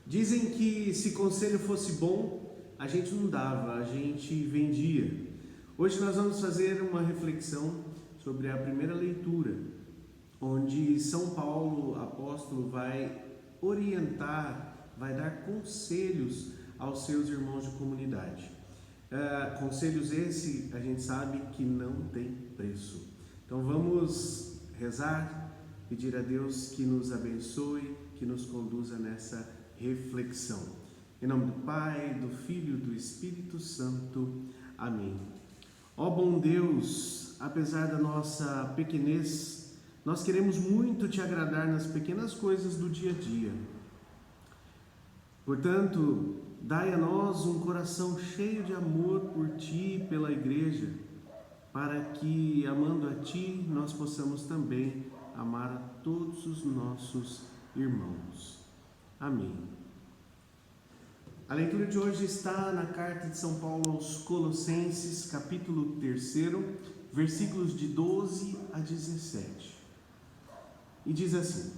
Dizem que se conselho fosse bom, a gente não dava, a gente vendia. Hoje nós vamos fazer uma reflexão sobre a primeira leitura, onde São Paulo, apóstolo, vai orientar, vai dar conselhos aos seus irmãos de comunidade. Conselhos esse, a gente sabe que não tem preço. Então vamos rezar, pedir a Deus que nos abençoe, que nos conduza nessa reflexão. Em nome do Pai, do Filho e do Espírito Santo. Amém. Ó bom Deus, apesar da nossa pequenez, nós queremos muito te agradar nas pequenas coisas do dia a dia. Portanto, dai a nós um coração cheio de amor por Ti e pela Igreja, para que, amando a Ti, nós possamos também amar a todos os nossos irmãos. Amém. A leitura de hoje está na carta de São Paulo aos Colossenses, capítulo 3, versículos de 12 a 17. E diz assim: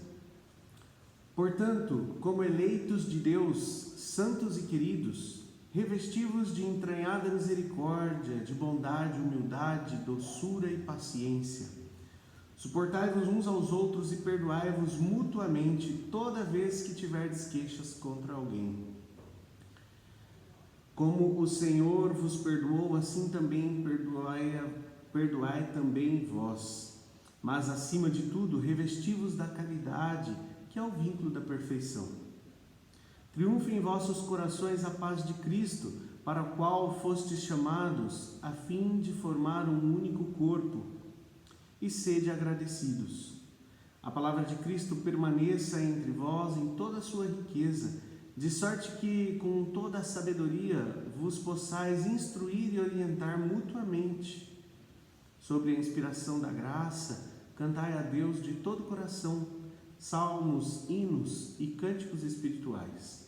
Portanto, como eleitos de Deus, santos e queridos, revesti-vos de entranhada misericórdia, de bondade, humildade, doçura e paciência. Suportai-vos uns aos outros e perdoai-vos mutuamente toda vez que tiverdes queixas contra alguém. Como o Senhor vos perdoou, assim também perdoai também vós. Mas, acima de tudo, revesti-vos da caridade, que é o vínculo da perfeição. Triunfe em vossos corações a paz de Cristo, para o qual fostes chamados, a fim de formar um único corpo, e sede agradecidos. A palavra de Cristo permaneça entre vós em toda a sua riqueza, de sorte que, com toda a sabedoria, vos possais instruir e orientar mutuamente. Sobre a inspiração da graça, cantai a Deus de todo o coração, salmos, hinos e cânticos espirituais.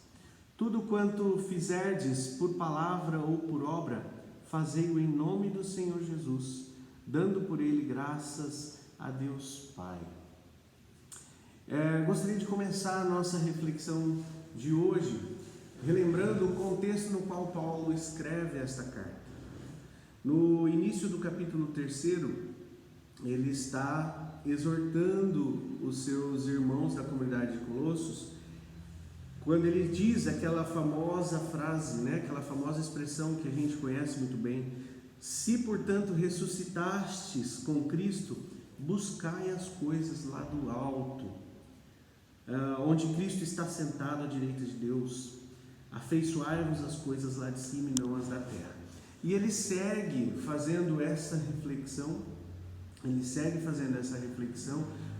Tudo quanto fizerdes por palavra ou por obra, fazei-o em nome do Senhor Jesus, dando por ele graças a Deus Pai. Gostaria de começar a nossa reflexão de hoje, relembrando o contexto no qual Paulo escreve esta carta. No início do capítulo 3, ele está exortando os seus irmãos da comunidade de Colossos, quando ele diz aquela famosa frase, aquela famosa expressão que a gente conhece muito bem: se, portanto, ressuscitastes com Cristo, buscai as coisas lá do alto, onde Cristo está sentado à direita de Deus. Afeiçoai-vos as coisas lá de cima e não as da terra. E ele segue fazendo essa reflexão,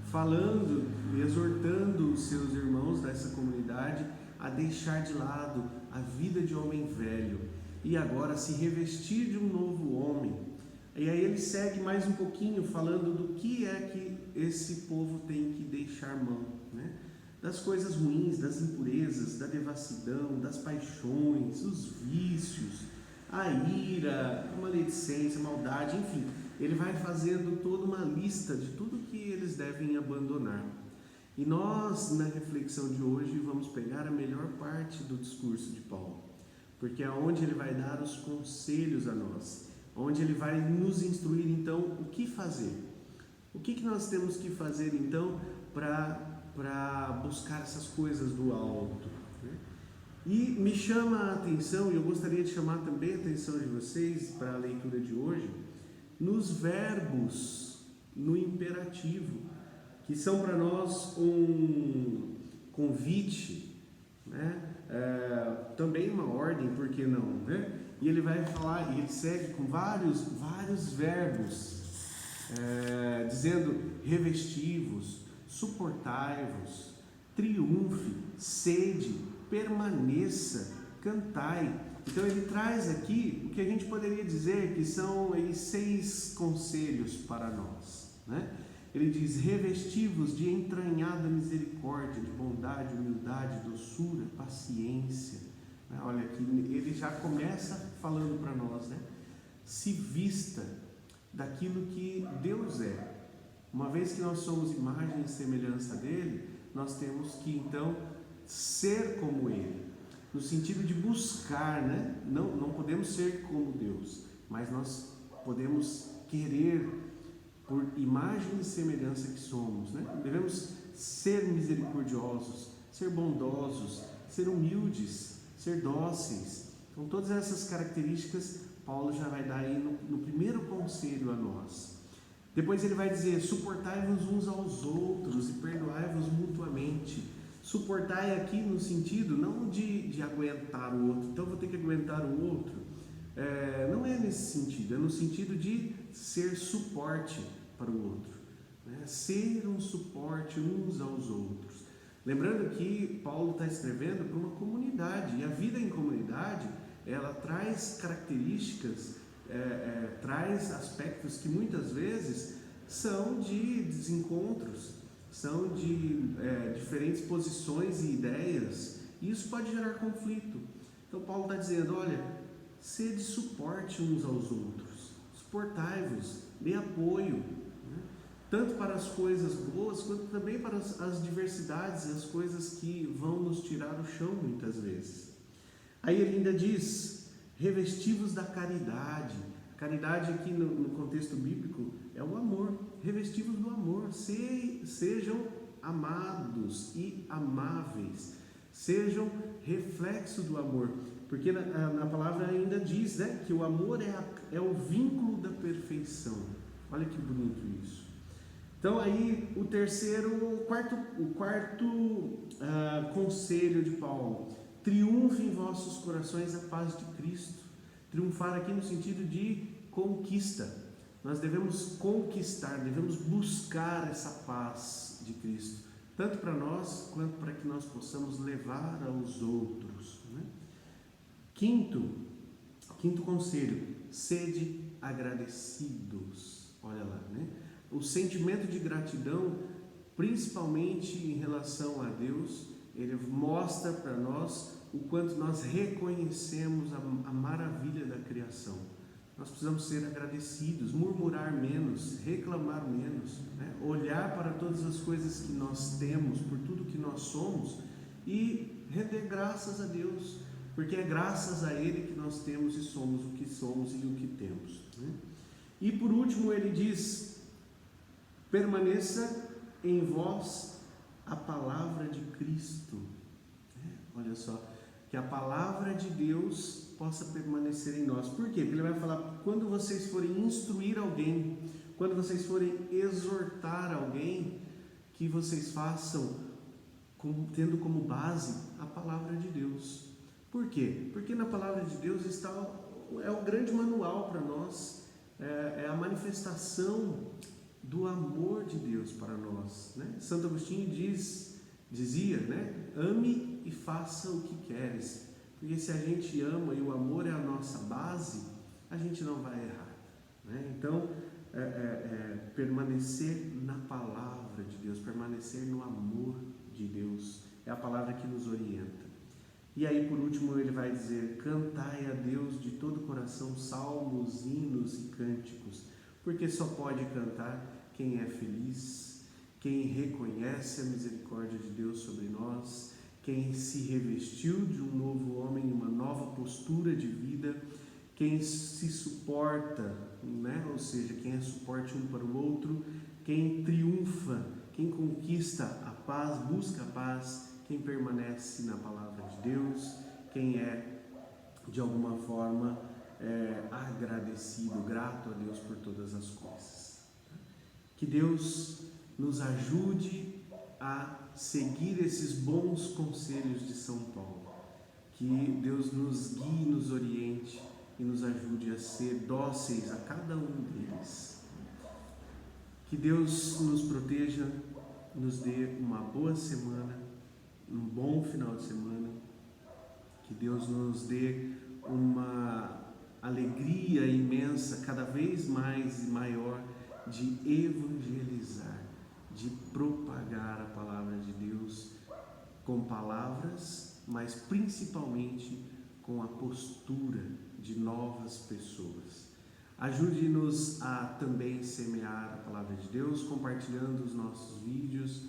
falando e exortando os seus irmãos dessa comunidade a deixar de lado a vida de homem velho e agora se revestir de um novo homem. E aí ele segue mais um pouquinho falando do que é que esse povo tem que deixar mão, das coisas ruins, das impurezas, da devassidão, das paixões, os vícios, a ira, a maledicência, a maldade, enfim. Ele vai fazendo toda uma lista de tudo que eles devem abandonar. E nós, na reflexão de hoje, vamos pegar a melhor parte do discurso de Paulo, porque é onde ele vai dar os conselhos a nós, onde ele vai nos instruir, então, o que fazer. O que nós temos que fazer, então, para buscar essas coisas do alto. E me chama a atenção, e eu gostaria de chamar também a atenção de vocês para a leitura de hoje, nos verbos no imperativo, que são para nós um convite, também uma ordem, por que não? E ele vai falar, e ele segue com vários verbos, dizendo: revesti-vos, suportai-vos, triunfe, sede, permaneça, cantai. Então ele traz aqui o que a gente poderia dizer que são aí 6 conselhos para nós, Ele diz: revesti-vos de entranhada misericórdia, de bondade, humildade, doçura, paciência. Olha aqui, ele já começa falando para nós, se vista daquilo que Deus é. Uma vez que nós somos imagem e semelhança dele, nós temos que então ser como Ele, no sentido de buscar, né? Não podemos ser como Deus, mas nós podemos querer, por imagem e semelhança que somos, né? Devemos ser misericordiosos, ser bondosos, ser humildes, ser dóceis. Então, todas essas características Paulo já vai dar aí no primeiro conselho a nós. Depois ele vai dizer: suportai-vos uns aos outros e perdoai-vos mutuamente. Suportai aqui no sentido não de aguentar o outro, então vou ter que aguentar o outro. Não é nesse sentido, é no sentido de ser suporte para o outro, né? Ser um suporte uns aos outros. Lembrando que Paulo está escrevendo para uma comunidade, e a vida em comunidade, ela traz características, traz aspectos que muitas vezes são de desencontros, são de diferentes posições e ideias, e isso pode gerar conflito. Então Paulo está dizendo: olha, sede suporte uns aos outros, suportai-vos, dê apoio, né? Tanto para as coisas boas, quanto também para as diversidades e as coisas que vão nos tirar o chão muitas vezes. Aí ele ainda diz: revestivos da caridade. Caridade aqui no contexto bíblico é o amor. Revestivos do amor. Sejam amados e amáveis. Sejam reflexo do amor. Porque na palavra ainda diz, né, que o amor é o vínculo da perfeição. Olha que bonito isso. Então aí o quarto conselho de Paulo: triunfe em vossos corações a paz de Cristo. Triunfar aqui no sentido de conquista. Nós devemos conquistar, devemos buscar essa paz de Cristo, tanto para nós quanto para que nós possamos levar aos outros, né? Quinto conselho: sede agradecidos. Olha lá, né? O sentimento de gratidão, principalmente em relação a Deus, ele mostra para nós o quanto nós reconhecemos a maravilha da criação. Nós precisamos ser agradecidos, murmurar menos, reclamar menos, né? Olhar para todas as coisas que nós temos, por tudo que nós somos, e render graças a Deus, porque é graças a Ele que nós temos e somos o que somos e o que temos, né? E por último ele diz: permaneça em vós a palavra de Cristo. Olha só, que a palavra de Deus possa permanecer em nós. Por quê? Porque ele vai falar: quando vocês forem instruir alguém, quando vocês forem exortar alguém, que vocês façam tendo como base a palavra de Deus. Por quê? Porque na palavra de Deus está o grande manual para nós, é a manifestação do amor de Deus para nós, né? Santo Agostinho dizia, né? Ame e faça o que queres, porque se a gente ama e o amor é a nossa base, a gente não vai errar, né? Então, permanecer na palavra de Deus, permanecer no amor de Deus, é a palavra que nos orienta. E aí, por último, ele vai dizer: cantai a Deus de todo o coração salmos, hinos e cânticos, porque só pode cantar quem é feliz, quem reconhece a misericórdia de Deus sobre nós, quem se revestiu de um novo homem, uma nova postura de vida, quem se suporta, né? Ou seja, quem é suporte um para o outro, quem triunfa, quem conquista a paz, busca a paz, quem permanece na palavra de Deus, quem é de alguma forma agradecido, grato a Deus por todas as coisas. Que Deus nos ajude a seguir esses bons conselhos de São Paulo. Que Deus nos guie, nos oriente e nos ajude a ser dóceis a cada um deles. Que Deus nos proteja, nos dê uma boa semana, um bom final de semana. Que Deus nos dê uma alegria imensa, cada vez mais e maior, de evangelizar, de propagar a palavra de Deus com palavras, mas principalmente com a postura de novas pessoas. Ajude-nos a também semear a palavra de Deus, compartilhando os nossos vídeos,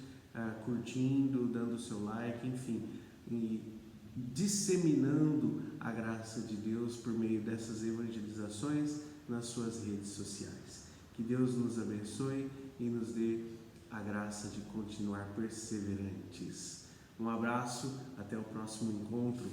curtindo, dando o seu like, enfim, e disseminando a graça de Deus por meio dessas evangelizações nas suas redes sociais. Que Deus nos abençoe e nos dê a graça de continuar perseverantes. Um abraço, até o próximo encontro.